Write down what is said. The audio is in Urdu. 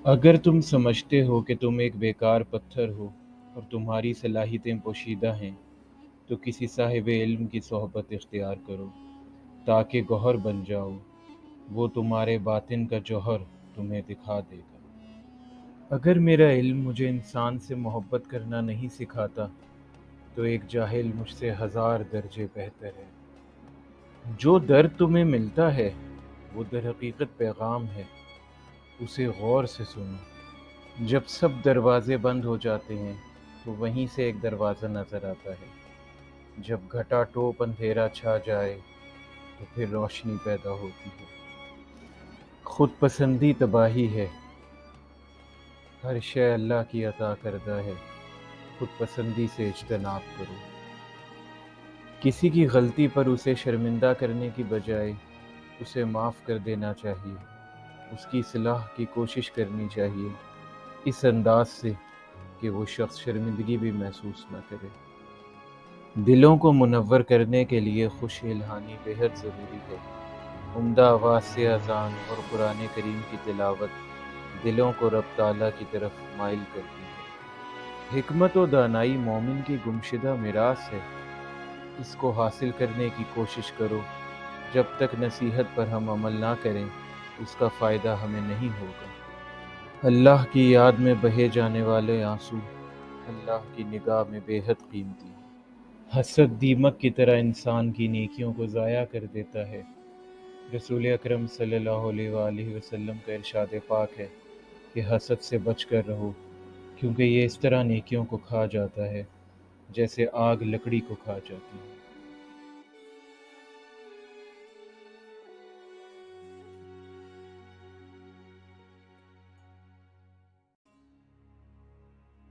اگر تم سمجھتے ہو کہ تم ایک بیکار پتھر ہو اور تمہاری صلاحیتیں پوشیدہ ہیں تو کسی صاحب علم کی صحبت اختیار کرو تاکہ گوہر بن جاؤ۔ وہ تمہارے باطن کا جوہر تمہیں دکھا دے گا۔ اگر میرا علم مجھے انسان سے محبت کرنا نہیں سکھاتا تو ایک جاہل مجھ سے 1000 درجے بہتر ہے۔ جو درد تمہیں ملتا ہے وہ در حقیقت پیغام ہے، اسے غور سے سنو۔ جب سب دروازے بند ہو جاتے ہیں تو وہیں سے ایک دروازہ نظر آتا ہے۔ جب گھٹا ٹوپ اندھیرا چھا جائے تو پھر روشنی پیدا ہوتی ہے۔ خود پسندی تباہی ہے، ہر شے اللہ کی عطا کردہ ہے، خود پسندی سے اجتناب کرو۔ کسی کی غلطی پر اسے شرمندہ کرنے کی بجائے اسے معاف کر دینا چاہیے، اس کی اصلاح کی کوشش کرنی چاہیے، اس انداز سے کہ وہ شخص شرمندگی بھی محسوس نہ کرے۔ دلوں کو منور کرنے کے لیے خوش الحانی بہت ضروری ہے۔ عمدہ آواز سے اذان اور قرآن کریم کی تلاوت دلوں کو رب تعالیٰ کی طرف مائل کرتی ہے۔ حکمت و دانائی مومن کی گمشدہ میراث ہے، اس کو حاصل کرنے کی کوشش کرو۔ جب تک نصیحت پر ہم عمل نہ کریں اس کا فائدہ ہمیں نہیں ہوگا۔ اللہ کی یاد میں بہے جانے والے آنسو اللہ کی نگاہ میں بے حد قیمتی ہیں۔ حسد دیمک کی طرح انسان کی نیکیوں کو ضائع کر دیتا ہے۔ رسول اکرم صلی اللہ علیہ وآلہ وسلم کا ارشاد پاک ہے کہ حسد سے بچ کر رہو، کیونکہ یہ اس طرح نیکیوں کو کھا جاتا ہے جیسے آگ لکڑی کو کھا جاتی ہے۔